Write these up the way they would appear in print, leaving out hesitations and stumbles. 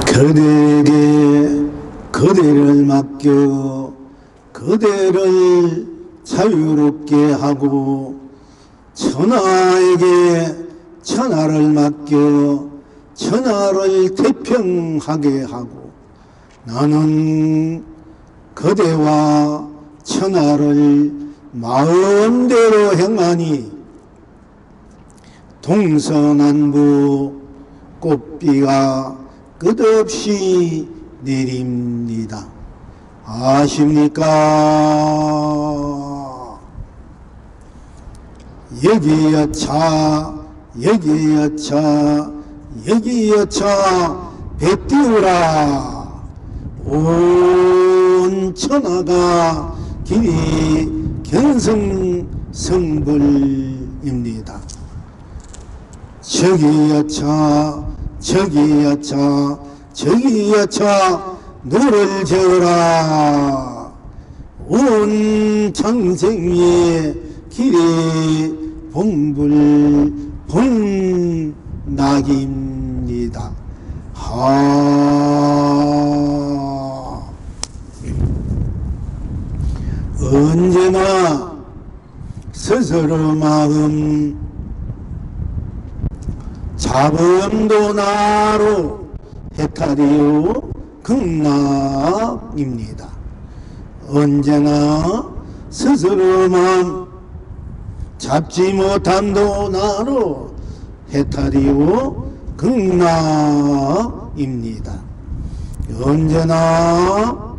그대에게 그대를 맡겨 그대를 자유롭게 하고 천하에게 천하를 맡겨 천하를 태평하게 하고 나는 그대와 천하를 마음대로 행하니 동서남북 꽃비가 끝없이 내립니다. 아십니까? 여기여 차 여기여 차 여기여 차 배띄우라. 온 천하가 길이 견성성불입니다. 저기여 차 저기여 차 저기여 차 노를 저어라. 온 천생의 길이 봉불 봉락입니다. 언제나 스스로 마음 잡음도 나로 해탈이요 극락입니다. 언제나 스스로 마음 잡지 못함도 나로 해탈이요 극락입니다. 언제나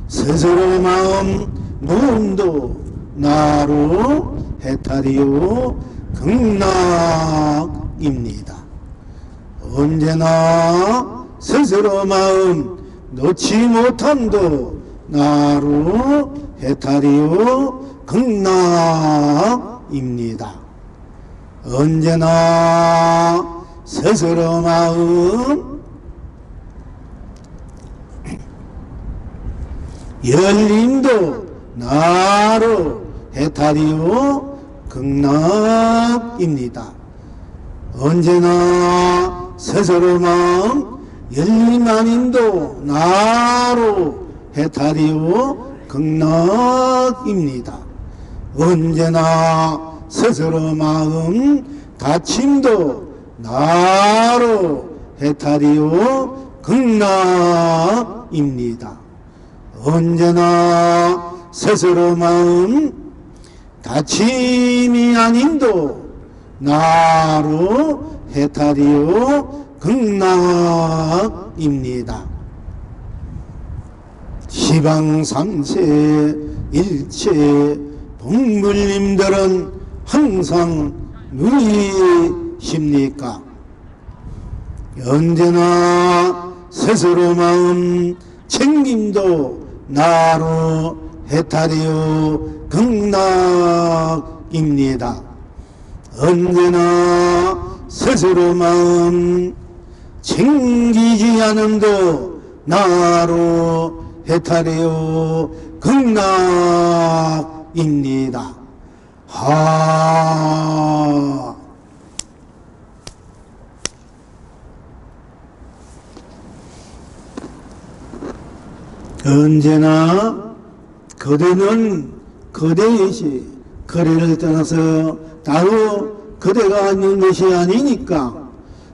스스로 마음 놓음도 나로 해탈이요 극락입니다. 언제나 스스로 마음 놓지 못함도 나로 해탈이요 극락입니다. 언제나 스스로 마음 열림도 나로 해탈이요 극락입니다. 언제나 스스로 마음 열림 아닌도 나로 해탈이요 극락입니다. 언제나 스스로 마음 다침도 나로 해탈이요 극락입니다. 언제나 스스로 마음 다침이 아닌도 나로 해탈이요 극락입니다. 시방삼세 일체 동물님들은 항상 누리십니까? 언제나 스스로 마음 챙김도 나로 해탈이요 극락입니다. 언제나 스스로 마음 챙기지 않음도 나로 해탈이요 극락입니다. 언제나 그대는 그대이시 그대를 떠나서 따로 그대가 있는 것이 아니니까.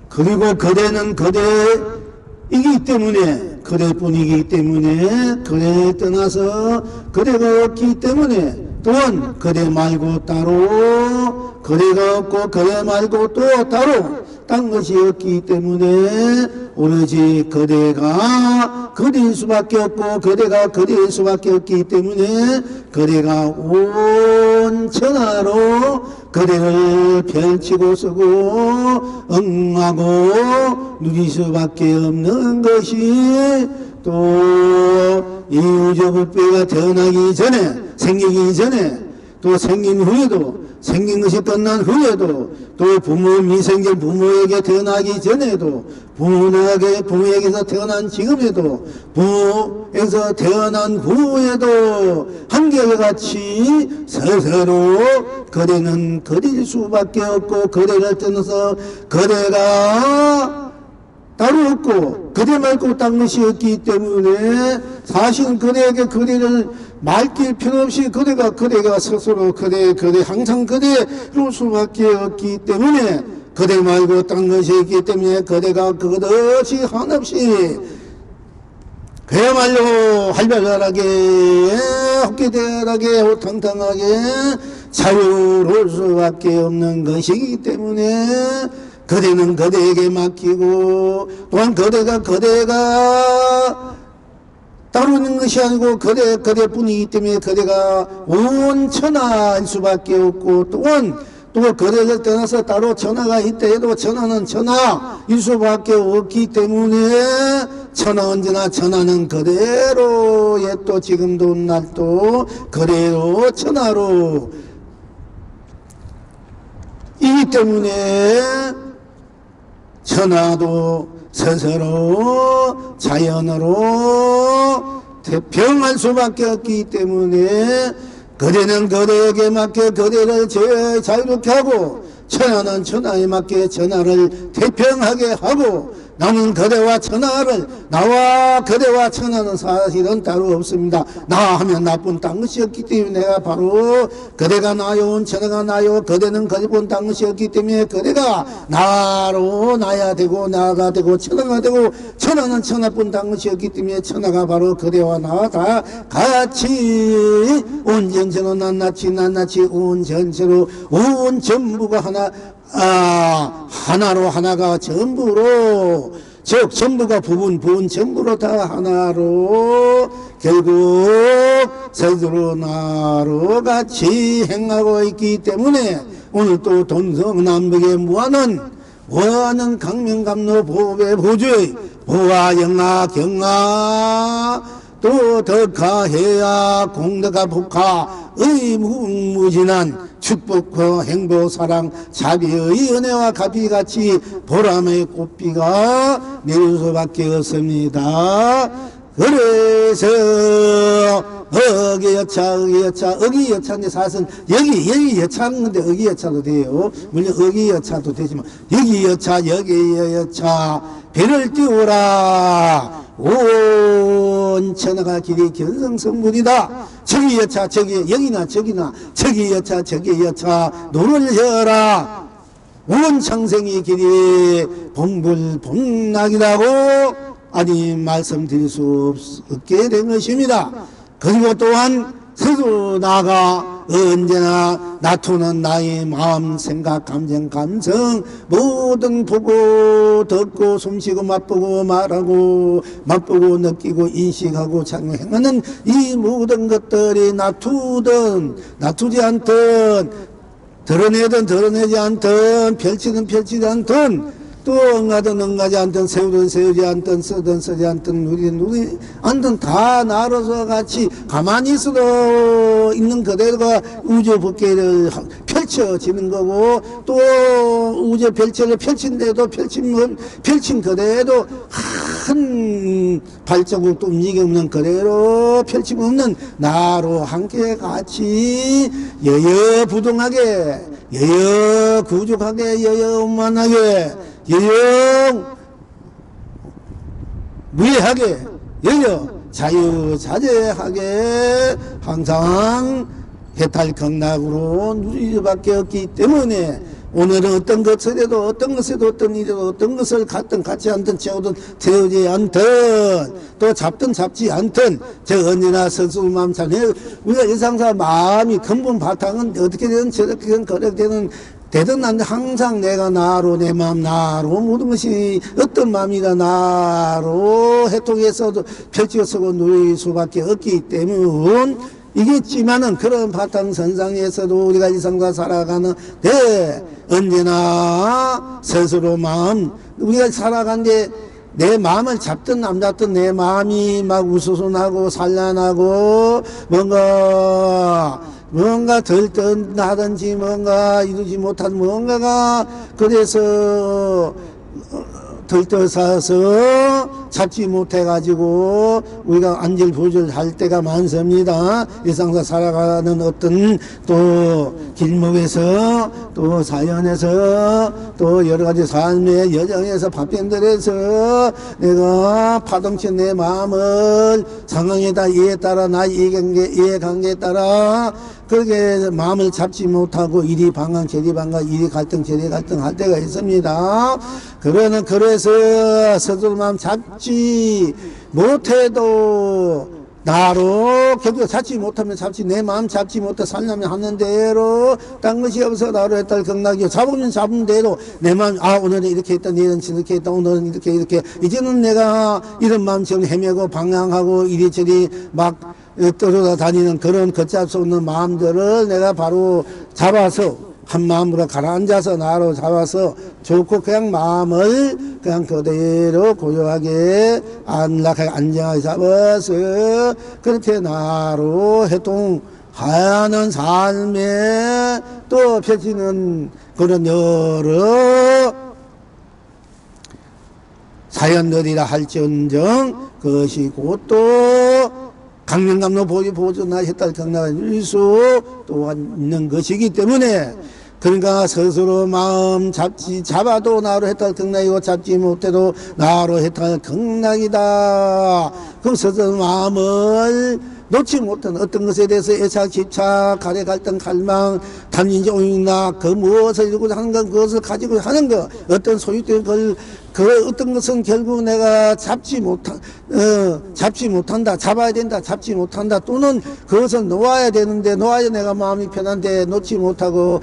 그리고 그대는 그대이기 때문에 그대뿐이기 때문에 그대 떠나서 그대가 없기 때문에 또한 그대 말고 따로 그대가 없고 그대 말고 또 따로 딴 것이 없기 때문에 오로지 그대가 그대일 수밖에 없고 그대가 그대일 수밖에 없기 때문에 그대가 온 천하로 그대를 펼치고 쓰고 응하고 누릴 수밖에 없는 것이 또 이 우주법배가 태어나기 전에 생기기 전에 또 생긴 후에도, 생긴 것이 끝난 후에도, 또 미생전 부모에게 태어나기 전에도, 부모에게서 태어난 지금에도, 부모에서 태어난 후에도 한결같이 서서로 거래는 거릴 수밖에 없고, 거래를 떠나서 거래가 따로 없고 그대 말고 딴 것이 없기 때문에 사실 그대에게 그대를 맡길 필요 없이 그대가 스스로 그대 항상 그대로 수밖에 없기 때문에 그대 말고 딴 것이 있기 때문에 그대가 그것이 한없이 그야말로 활발하게 헛기대하게 호탕탕하게 자유로울 수밖에 없는 것이기 때문에 그대는 그대에게 맡기고 또한 그대가 따로 있는 것이 아니고 그대뿐이기 때문에 그대가 온 천하일 수밖에 없고 또한 또 그대를 떠나서 따로 천하가 있다 해도 천하는 천하일 수밖에 없기 때문에 천하 언제나 천하는 그대로에 또 지금도 날도 그대로 천하로 이기 때문에 천하도 스스로 자연으로 병할 수밖에 없기 때문에 그대는 그대에게 맞게 그대를 자유롭게 하고 천하는 천하에 맞게 천하를 태평하게 하고 나는 그대와 천하를 나와 그대와 천하는 사실은 따로 없습니다. 나 하면 나뿐 딴 것이 없기 때문에 내가 바로 그대가 나요 천하가 나요 그대는 그대뿐 딴 것이 없기 때문에 그대가 나로 나야 되고 나가 되고 천하가 되고 천하는 천하뿐 딴 것이 없기 때문에 천하가 바로 그대와 나와 다 같이 온 전체로 낱낱이 온 전체로 온 전부가 하나로 하나가 전부로 즉 전부가 부분 전부로 다 하나로 결국 스스로 나로 같이 행하고 있기 때문에 오늘 또 동서남북의 무한한 강명감로 보배 보주의 보아 영아 경아 또 덕하해야 공덕하 복하 의무무진한 축복과 행복 사랑 자비의 은혜와 가비같이 보람의 꽃비가 내릴 수밖에 없습니다. 그래서 어기여차인데 사실은 여기 여차인데 어기여차도 돼요. 물론 어기여차도 되지만 여기여차 배를 띄우라 온 천하가 길이 견성성분이다. 저기 여차 여기나 저기 여차 노를 져라. 온 창생이 길이 봉불봉락이라고 아니 말씀드릴 수 없게 된 것입니다. 그리고 또한 스스로 나가 언제나 나투는 나의 마음 생각 감정 감성 모든 보고 듣고 숨쉬고 맛보고 말하고 맛보고 느끼고 인식하고 행하는 이 모든 것들이 나투지 않든 드러내지 않든 펼치지 않든 또 응하지 않든 세우지 않든 쓰지 않든 누리지 않든 다 나로서 같이 가만히 있어도 있는 그대로가 우주 법계를 펼쳐지는 거고 또 우주 펼쳐를 펼친데도 펼친 그대로 한 발자국도 움직임 없는 그대로 펼침 없는 나로 함께 같이 여여부동하게 여여구죽하게 여여만하게 여여 무해하게 여여 자유자재하게 항상 해탈경락으로 누릴 수밖에 없기 때문에 오늘은 어떤 것에도 어떤 일에도 어떤 것을 갖든 갖지 않든 채우지 않든 또 잡든 잡지 않든 저 언제나 스스로 마음 잘 해. 우리가 일상사 마음이 근본 바탕은 어떻게 되든 저렇게 되든 그렇게 되든 안 항상 내가 나로 내 마음 나로 모든 것이 어떤 마음이라 나로 해통해서도 펼쳐서고 누릴 수밖에 없기 때문에 이겠지만은 그런 바탕선상에서도 우리가 일상과 살아가는데 언제나 스스로 마음 우리가 살아가는데 내 마음을 잡든 안 잡든 내 마음이 막 우수순하고 산란하고 뭔가 뭔가 덜떠나든지 뭔가 이루지 못한 뭔가가 그래서 들떠서서 잡지 못해가지고 우리가 안절부절할 때가 많습니다. 일상사 살아가는 어떤 또 길목에서 또 사연에서 또 여러가지 삶의 여정에서 바편들에서 내가 파동친 내 마음을 상황에 따라 이해에 따라 나의 이해관계에 따라 그렇게 마음을 잡지 못하고 이리 방황 저리 방황 이리 갈등 저리 갈등 할 때가 있습니다. 그래서 스스로 마음 잡지 못해도 나로 결국 잡지 못하면 잡지 내 마음 잡지 못해 살려면 하는 대로 딴 것이 없어 나로 했다 경락이요. 잡으면 잡은 대로 내 마음 오늘은 이렇게 했다 내일은 이렇게 했다 오늘은 이렇게 이제는 내가 이런 마음처럼 헤매고 방황하고 이리저리 막 떨어다니는 그런 걷잡을 수 없는 마음들을 내가 바로 잡아서 한 마음으로 가라앉아서 나로 잡아서 좋고 그냥 마음을 그냥 그대로 고요하게 안락하게 안정하게 잡아서 그렇게 나로 해동하는 삶에 또 펼치는 그런 여러 사연들이라 할지언정 그것이 곧또 강령감로 보존나 했달 경락을 일수 또한 있는 것이기 때문에 그러니까 스스로 마음 잡아도 나로 했달 경락이고 잡지 못해도 나로 했달 경락이다. 그럼 스스로 마음을 놓지 못한 어떤 것에 대해서 애착, 집착, 가래, 갈등, 갈망, 탐진지, 오용락, 그 무엇을 이루고자 하는 것, 그것을 가지고 하는 것, 어떤 소유된 그 어떤 것은 결국 내가 잡지 못한다, 잡아야 된다, 잡지 못한다, 또는 그것은 놓아야 되는데, 놓아야 내가 마음이 편한데, 놓지 못하고,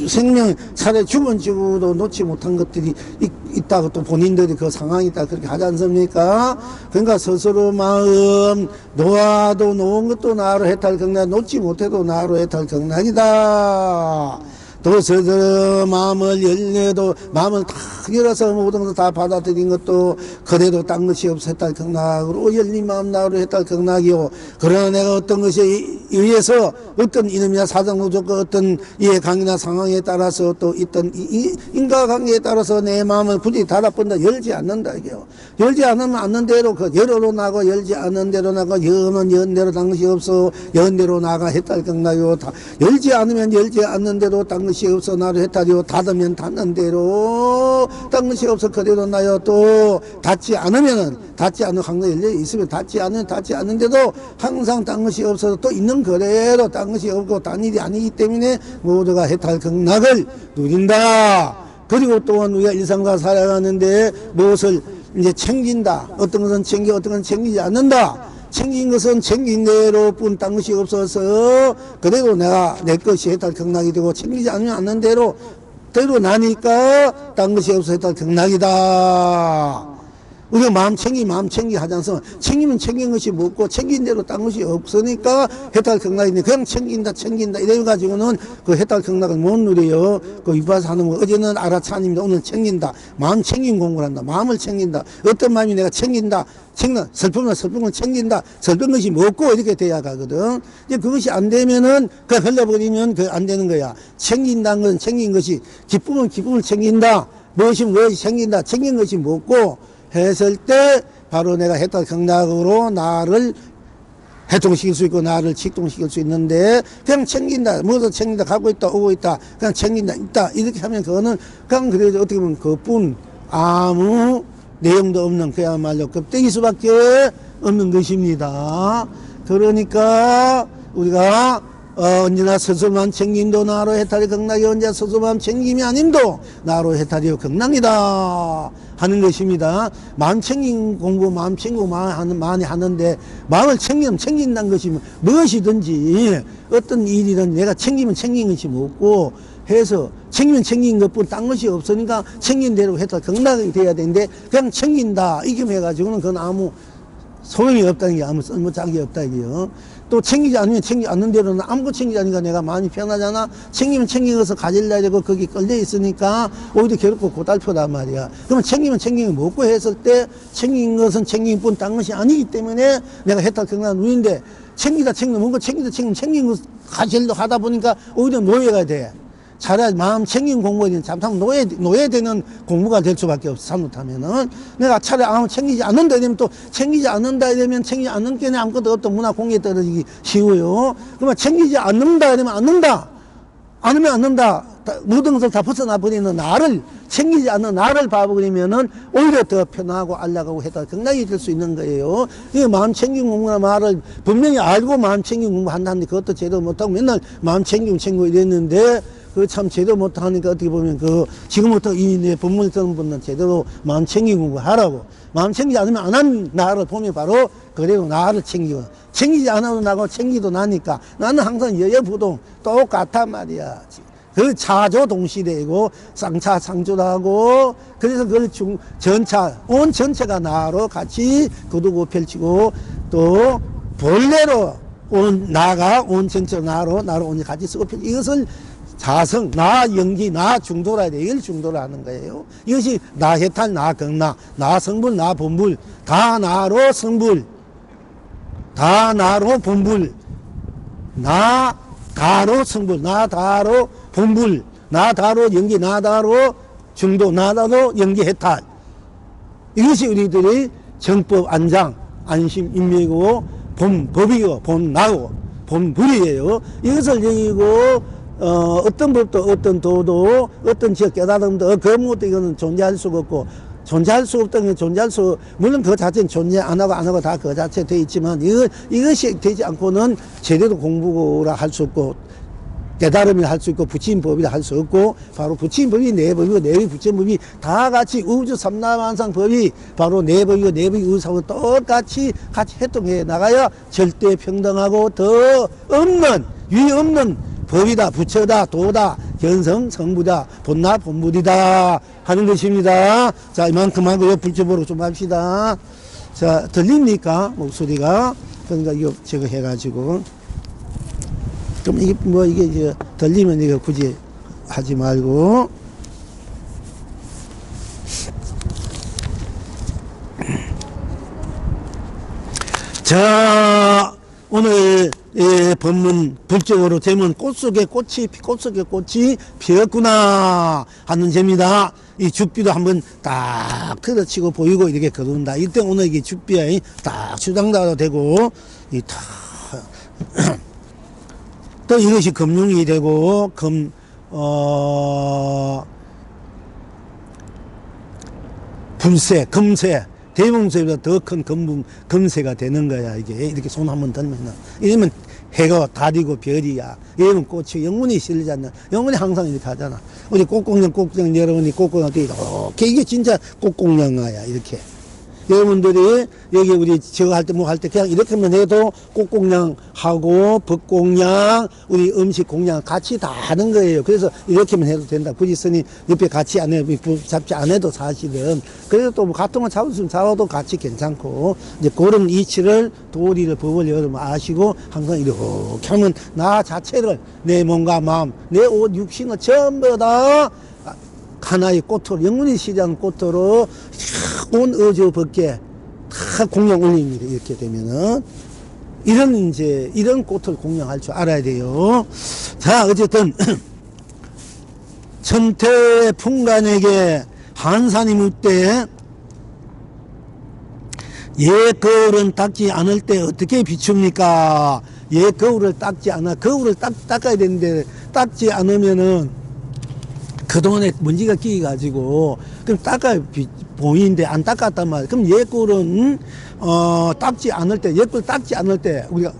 생명, 차라리 죽어도 놓지 못한 것들이 있다고 또 본인들이 그 상황이 있다, 그렇게 하지 않습니까? 그러니까 스스로 마음, 놓아도 놓은 것도 나로 해탈 경락, 놓지 못해도 나로 해탈 경락이다. 또 스스로 마음을 열려도 마음을 다 열어서 모든 것을 다 받아들인 것도 그래도 딴 것이 없어 해탈 경락으로 열린 마음 나로 해탈 경락이요. 그러나 내가 어떤 것에 의해서 어떤 이념이나 사정 조건 어떤 이해관계나 상황에 따라서 또 있던 인과관계에 따라서 내 마음을 굳이 닫아본다 열지 않는다 이게요. 열지 않으면 않는 대로 그 열어로 나고 열지 않는 대로 나고 여는 연대로 딴 것이 없어 연대로 나가 해탈 경락이요. 열지 않으면 열지 않는 대로 딴 것이 없어 나로 해탈이요. 닫으면 닫는 대로 딴 것이 없어 그대로 나요. 또 닫지 않으면은 닫지 않는 항상 열려 있으면 닫지 않는데도 항상 딴 것이 없어서 또 있는 그대로 딴 것이 없고 딴 일이 아니기 때문에 모두가 해탈 경락을 누린다. 그리고 또한 우리가 일상과 살아가는데 무엇을 이제 챙긴다. 어떤 것은 챙겨 어떤 것은 챙기지 않는다. 챙긴 것은 챙긴 대로 뿐 딴 것이 없어서 그래도 내가 내 것이 해탈 경락이 되고 챙기지 않으면 않는 대로 나니까 딴 것이 없어 해탈 경락이다. 우리가 마음 챙기 하지 않습니까? 챙기면 챙긴 것이 먹고 챙긴 대로 딴 것이 없으니까 해탈 경락인데 그냥 챙긴다 이래가지고는 그 해탈 경락을 못 누려요. 그 위바사 하는 거 어제는 알아차님인데 오늘 챙긴다. 마음 챙긴 공부를 한다. 마음을 챙긴다. 어떤 마음이 내가 챙긴다. 슬픔을 챙긴다. 슬픈 것이 먹고 이렇게 돼야 가거든. 이제 그것이 안 되면은 그 흘려버리면 그 안 되는 거야. 챙긴다는 건 챙긴 것이 기쁨은 기쁨을 챙긴다. 무엇이 챙긴다. 챙긴 것이 먹고 했을 때 바로 내가 해탈 경락으로 나를 해통시킬 수 있고 나를 직통시킬 수 있는데 그냥 챙긴다 무엇을 챙긴다 갖고 있다 오고 있다 그냥 챙긴다 있다 이렇게 하면 그거는 그냥 그래도 어떻게 보면 그뿐 아무 내용도 없는 그야말로 껍데기 수밖에 없는 것입니다. 그러니까 우리가 언제나 스스로만 챙김도 나로 해탈이 경락이 언제 스스로만 챙김이 아님도 나로 해탈이 경락이다 하는 것입니다. 마음 챙긴 공부 마음 챙기고 많이 하는데 마음을 챙긴다는 것이 무엇이든지 어떤 일이든 내가 챙기면 챙긴 것이 뭐고 해서 챙기면 챙긴 것뿐 딴 것이 없으니까 챙긴 대로 해탈 경락이 돼야 되는데 그냥 챙긴다 이렇게 해가지고는 그건 아무 소용이 없다는 게 아무 쓸모짝이 없다 이게요. 또 챙기지 않으면 챙기지 않는 대로는 아무것도 챙기지 않으니까 내가 마음이 편하잖아. 챙기면 챙겨서 가질라 되고 거기 끌려 있으니까 오히려 괴롭고 고달프단 말이야. 그러면 챙기면 챙기면 먹고 했을 때 챙긴 것은 챙긴 뿐 딴 것이 아니기 때문에 내가 해탈 경난 누인데 챙기다 챙기면 뭔가 챙기다 챙기면 챙긴 것 가질려 하다 보니까 오히려 노예가 돼. 차라리 마음 챙긴 공부는 잠깐 노예되는 공부가 될 수밖에 없어. 잘못하면은 내가 차라리 아무 챙기지 않는다 이러면 또 챙기지 않는다 이러면 챙기지 않는 게는 아무것도 없던 문화 공개에 떨어지기 쉬워요. 그러면 챙기지 않는다 이러면 않는다, 않으면 않는다, 모든 것을 다 벗어나 버리는 나를, 챙기지 않는 나를 봐버리면은 오히려 더 편하고 안락하고 해다 경락이 될 수 있는 거예요. 이 마음 챙긴 공부나 말을 분명히 알고 마음 챙긴 공부 한다는데 그것도 제대로 못하고 맨날 마음 챙기고 이랬는데 그 참 제대로 못하니까 어떻게 보면 지금부터 이 내 법문을 듣는 분은 제대로 마음 챙기고 하라고. 마음 챙기지 않으면 안 한 나를 보면 바로 그래도 나를 챙기고. 챙기지 않아도 나고 챙기도 나니까 나는 항상 여여부동 똑같단 말이야. 그 차조 동시되고 쌍차 상조도 하고 그래서 그걸 전차 온 전체가 나로 같이 거두고 펼치고 또 본래로 온 나가 온 전체로 나로 온 같이 쓰고 펼치고 이것을 자성, 나 영기, 나 중도라 돼. 이걸 중도라 하는 거예요. 이것이 나 해탈, 나 경나, 나 성불, 나 본불, 다 나로 성불, 다 나로 본불, 나 다로 성불, 나 다로 본불, 나 다로 영기, 나 다로 중도, 나 다로 영기 해탈. 이것이 우리들의 정법 안장, 안심, 인명이고 본법이고 본나고 본불이에요. 이것을 여기고 어떤 법도 어떤 도도 어떤 지역 깨달음도 그 무엇도 이거는 존재할 수가 없고 존재할 수 없다는 게 존재할 수 물론 그 자체는 존재 안 하고 다 그 자체 돼 있지만 이것이 되지 않고는 제대로 공부라 할 수 없고 깨달음이라 할 수 있고 부처인법이라 할 수 없고 바로 부처인법이 내 법이고 내 법이 부처인법이 다 같이 우주 삼라만상 법이 바로 내 법이고 내 법이 우주사고 똑같이 같이 해동해 나가야 절대 평등하고 더 없는 위 없는 법이다, 부처다, 도다, 견성, 성부다, 본나, 본불이다 하는 것입니다. 자, 이만큼 하고요. 불법으로 좀 합시다. 자, 들립니까? 목소리가. 그러니까 이거 제가 해가지고. 그럼 이게 이게 들리면 이거 굳이 하지 말고. 자, 오늘 법문 불적으로 제문 꽃 속에 꽃이 피었구나 하는 제입니다. 이 줍비도 한번 딱 틀어치고 보이고 이렇게 거둔다. 이때 오늘 이게 줍비가 딱 주장자도 되고 또 이것이 금융이 되고 불세, 금세 대봉세보다 더 큰 금세가 되는 거야. 이게 이렇게 손 한번 들면 이러면 해가 달이고 별이야. 이러면 꽃이 영문이 실리지 않나. 영문이 항상 이렇게 하잖아. 우리 꽃공룡 여러분이 꽃공룡 이렇게 이게 진짜 꽃공룡아야 이렇게. 여러분들이 여기 우리 저거 할 때 뭐 할 때 그냥 이렇게만 해도 꽃공양하고 법공양 우리 음식 공양 같이 다 하는 거예요. 그래서 이렇게만 해도 된다. 굳이 스님 옆에 같이 안 해도 잡지 안 해도 사실은 그래서 또 뭐 같은 거 잡았으면 잡아도 같이 괜찮고 이제 그런 이치를 도리를 법을 여러분 아시고 항상 이렇게 하면 나 자체를 내 몸과 마음 내 옷 육신을 전부 다 하나의 꽃으로 영원히 시장 꽃으로 온 어저 벗게 다 공양 올립니다. 이렇게 되면은 이런 꽃을 공양할 줄 알아야 돼요. 자, 어쨌든 천태풍간에게 한산이 묻되 옛 거울은 닦지 않을 때 어떻게 비춥니까? 옛 거울을 닦지 않아. 거울을 닦아야 되는데 닦지 않으면은 그동안에 먼지가 끼가지고 그럼 닦아 보이는데 안 닦았단 말이야. 그럼 옛 꼴은 닦지 않을 때, 옛 꼴 닦지 않을 때 우리가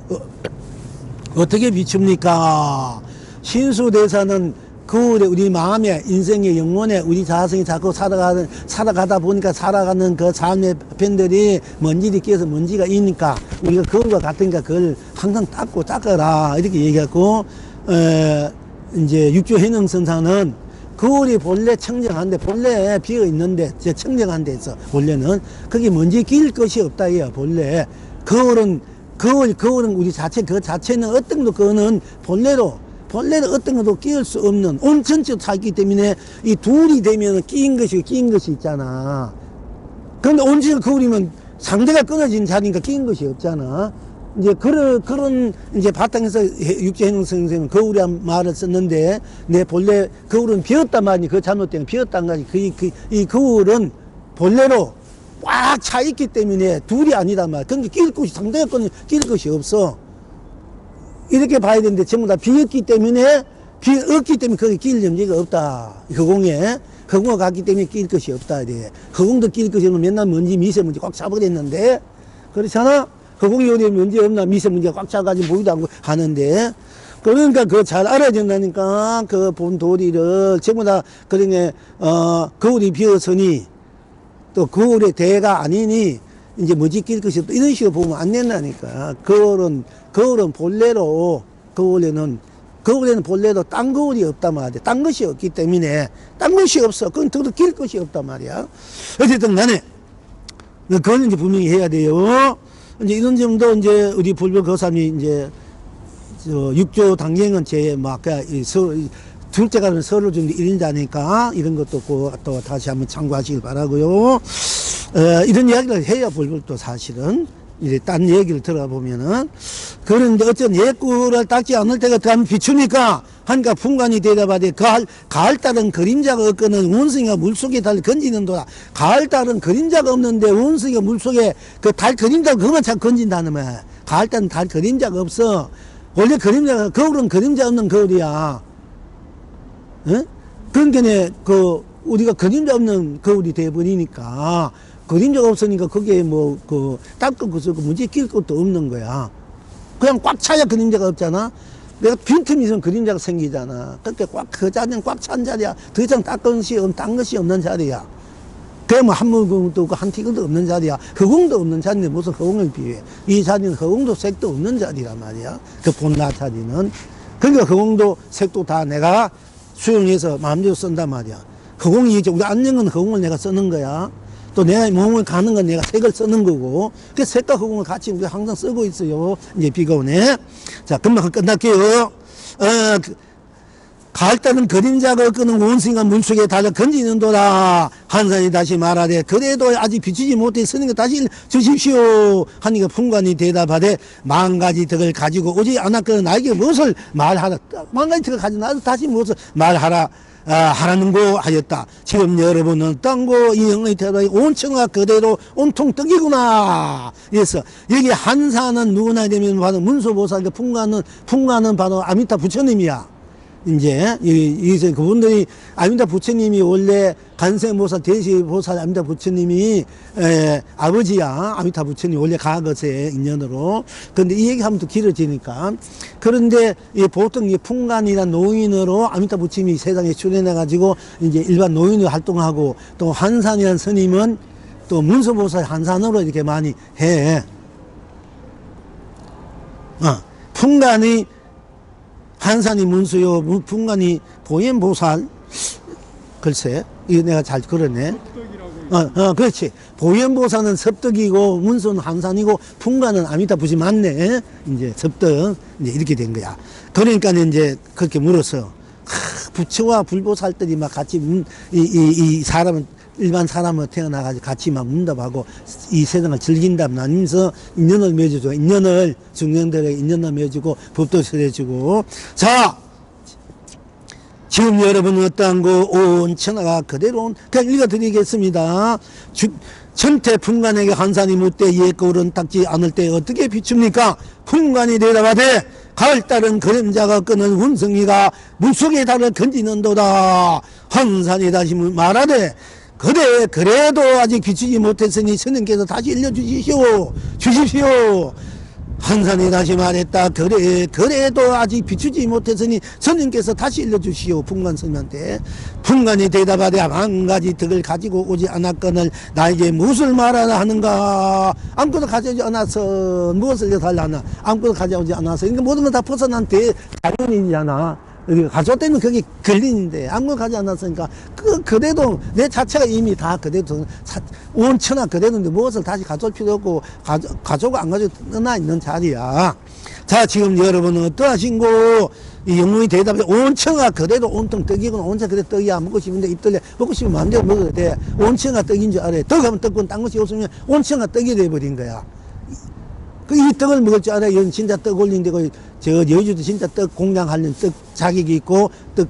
어떻게 비춥니까? 신수대사는 거울에 우리 마음에 인생의 영혼에 우리 자성이 자꾸 살아가다 보니까 살아가는 그 삶의 편들이 먼지들이 끼어서 먼지가 있으니까 우리가 거울과 같으니까 그걸 항상 닦아라 이렇게 얘기하고 이제 육조해능선사는 거울이 본래 청정한데, 본래 비어 있는데, 청정한 데서, 본래는, 거기 먼지 낄 것이 없다, 이야, 본래. 거울은 우리 자체, 그 자체는 어떤 것도, 그거는 본래는 어떤 것도 끼울 수 없는, 온천처럼 살기 때문에, 이 둘이 되면 끼인 것이 있잖아. 그런데 온천처럼 거울이면 상대가 끊어진 자리니까 끼인 것이 없잖아. 이제 그런 이제 바탕에서 육지해능 선생님은 거울이란 말을 썼는데, 내 본래 거울은 비었단 말이니, 그 잘못된 비었단 말이니, 이 거울은 본래로 꽉 차 있기 때문에 둘이 아니단 말이야. 그러니까 끼일 곳이, 상대가 끼일 것이 없어. 이렇게 봐야 되는데, 전부 다 비었기 때문에, 없기 때문에 거기 끼일 염지가 없다. 허공과 같기 때문에 끼일 것이 없다. 이래. 허공도 끼일 것이 없는 맨날 먼지, 미세먼지 꽉 차버렸는데, 그렇잖아? 허공이 어디에 먼지 없나, 미세먼지가 꽉 차가지고 보이도 않고 하는데, 그러니까 그거 잘 알아야 된다니까. 그 본 도리를 전부 다, 그러니, 거울이 비었으니, 또 거울의 대가 아니니, 이제 먼지 낄 것이 없다. 이런 식으로 보면 안 된다니까. 거울은 본래로, 거울에는 본래로 딴 거울이 없단 말이야. 딴 것이 없기 때문에, 딴 것이 없어. 그건 더더 낄 것이 없단 말이야. 어쨌든 간에, 그건 이제 분명히 해야 돼요. 이제 이런 점도 이제 우리 불교 거사님이 이제, 육조 당경은 둘째가는 서로 좀 1인자니까 이런 것도 또 다시 한번 참고하시길 바라고요. 이런 이야기를 해야 불교도 사실은 이제 딴 얘기를 들어보면은, 그런데 어쩐 예꾸를 닦지 않을 때가 더 비추니까 하니까 풍관이 대답하되, 가을 달은 그림자가 없거는 원숭이가 물속에 달 건지는도다. 가을 달은 그림자가 없는데 원숭이가 물속에 그 달 그림자 그것만 자꾸 건진다는 거야. 가을 달은 달 그림자가 없어. 원래 거울은 그림자 없는 거울이야. 응? 그러니까 우리가 그림자 없는 거울이 돼버리니까, 그림자가 없으니까 거기에 닦을 것도 없고 문제 낄 것도 없는 거야. 그냥 꽉 차야 그림자가 없잖아. 내가 빈틈이 있으면 그림자가 생기잖아. 그러니까 그 자리는 꽉 찬 자리야. 더 이상 딴 것이 없는 자리야. 그러면 한 물건도 없고 한 티끌도 없는 자리야. 허공도 없는 자리인데 무슨 허공을 비유해. 이 자리는 허공도 색도 없는 자리란 말이야. 그 본나 자리는. 그러니까 허공도 색도 다 내가 수용해서 마음대로 쓴단 말이야. 허공이 이제 우리 안녕은 허공을 내가 쓰는 거야. 또 내가 몸을 가는 건 내가 색을 쓰는 거고, 그 색과 허공을 같이 우리가 항상 쓰고 있어요. 이제 비가 오네. 자, 금방 끝날게요. 가을 달은 그림자가 없거든 원숭이가 물속에 달려 건지는도다. 한산이 다시 말하되, 그래도 아직 비추지 못했으니까 다시 주십시오. 하니까 풍관이 대답하되, 만가지 덕을 가지고 오지 않았거든 나에게 무엇을 말하라. 만가지 덕을 가지고 나도 다시 무엇을 말하라. 하라는 거 하였다. 지금 여러분은 땅고 이 영의 태도에 온청과 그대로 온통 떡이구나. 그래서 여기 한사는 누구나 되면 바로 문수보살, 풍관은 바로 아미타 부처님이야. 이제 그분들이 아미타 부처님이 원래 간세보살 대시보살 아미타 부처님이 아버지야. 아미타 부처님 원래 과거세 인연으로. 그런데 이 얘기하면 또 길어지니까. 그런데 보통 풍관이란 노인으로 아미타 부처님이 세상에 출연해 가지고 이제 일반 노인으로 활동하고, 또 한산이라는 스님은 또 문수보살 한산으로 이렇게 많이 해. 풍관이 한산이 문수요, 풍관이 보현보살. 글쎄, 이거 내가 잘 그러네. 그렇지. 보현보살은 섭덕이고, 문수는 한산이고, 풍관은 아미타 부처님 맞네. 이제 섭덕. 이제 이렇게 된 거야. 그러니까 이제 그렇게 물어서, 부처와 불보살들이 막 같이, 이 사람은, 일반 사람으로 태어나가지고 같이 막 문답하고 이 세상을 즐긴다면 아니면서 인연을 맺어주고, 중년들에게 인연을 맺어주고, 법도 설해주고. 자, 지금 여러분은 어떠한 온 천하가 그대로 그냥 읽어드리겠습니다. 천태 풍관에게 한산이 묻되 이에 거울은 닦지 않을 때 어떻게 비춥니까? 풍관이 대답하되, 가을 달은 그림자가 끄는 원숭이가 물속에 달을 건지는도다. 한산이 다시 말하되, 그래도 아직 비추지 못했으니 스님께서 다시 일러주십시오. 한산이 다시 말했다. 그래도 아직 비추지 못했으니 스님께서 다시 일러주시오. 풍관 스님한테. 풍관이 대답하되, 한 가지 덕을 가지고 오지 않았거늘 나에게 무엇을 말하라 하는가. 아무것도 가져오지 않아서 무엇을 달라나. 아무것도 가져오지 않아서. 그러니까 모든 건 다 벗어난 대자연인이잖아. 가족 때문에 그게 걸리는데 아무것도 가지 않았으니까 그래도 내 자체가 이미 다 그대도 원천하 그대도인데 무엇을 다시 가져올 필요 없고 가족을 안 가지고 떠나 있는 자리야. 자, 지금 여러분은 어떠하신고? 이 영문이 대답해. 온천하 그대도 온통 떡이구나. 온천 그대 떡이야. 먹고 싶은데 입들래. 먹고 싶으면 마음대로 먹어도 돼. 온천하 떡인 줄 알아요. 떡하면 떡군 딴 것이 없으면 온천하 떡이 돼버린 거야. 이 떡을 먹을 줄 알아요. 여기 진짜 떡 올린 데고, 여주도 진짜 떡 공양하는 떡 자격이 있고, 떡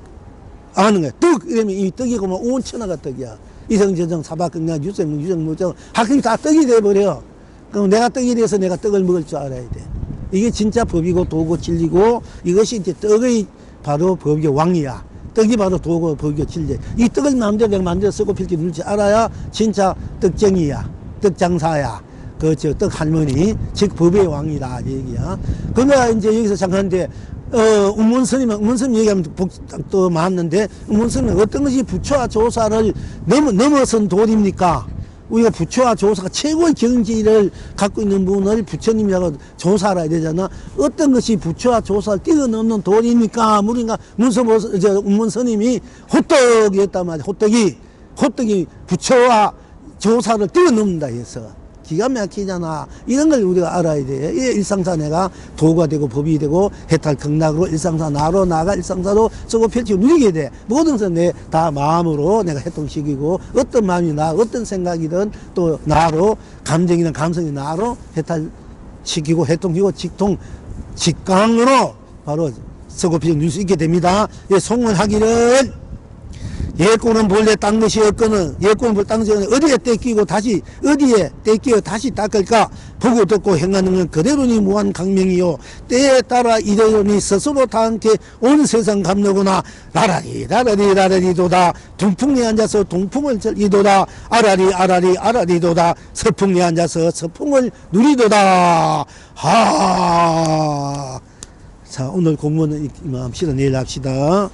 아는 거야. 떡! 이러면 이 떡이고, 뭐, 온천하가 떡이야. 이성저정, 사박극량, 유성무정, 하여튼 다 떡이 돼버려. 그럼 내가 떡이 돼서 내가 떡을 먹을 줄 알아야 돼. 이게 진짜 법이고, 도고, 진리고, 이것이 이제 떡의 바로 법의 왕이야. 떡이 바로 도고, 법이고, 진리. 이 떡을 마음대로 내가 만들어 쓰고 필지 누를지 알아야 진짜 떡정이야. 떡장사야. 떡 할머니, 즉, 법의 왕이다, 이 얘기야. 그러니까 이제 여기서 잠깐인데, 음문스님 얘기하면 또 많았는데, 음문스님은 어떤 것이 부처와 조사를 넘어선 도리입니까? 우리가 부처와 조사가 최고의 경지를 갖고 있는 분을 부처님이라고 조사를 해야 되잖아. 어떤 것이 부처와 조사를 뛰어넘는 도리입니까? 우리가 음문스님이 호떡이었단 말이야. 호떡이 부처와 조사를 뛰어넘는다 해서. 기가 막히잖아. 이런 걸 우리가 알아야 돼. 일상사 내가 도가 되고 법이 되고 해탈 극락으로 일상사 나로 나가 일상사로 쓰고 펼치고 누리게 돼. 모든 것은 내 다 마음으로 내가 해통시키고 어떤 마음이 나 어떤 생각이든 또 나로 감정이든 감성이 나로 해탈시키고 해통시키고 직강으로 바로 쓰고 펼치고 누릴 수 있게 됩니다. 송원하기를 예꼴은 본래 딴 것이 없거는 예꼴은 본래 딴 것이 없거는 어디에 떼끼고 다시 어디에 떼끼어 다시 닦을까 보고 듣고 행하는 건 그대로니 무한 강명이요 때에 따라 이대로니 스스로 다 함께 온 세상 감노구나 라라리도다 동풍리에 앉아서 동풍을 즐기도다 아라리도다 서풍리에 앉아서 서풍을 누리도다. 자, 오늘 공부는 이만 합시다. 내일 합시다.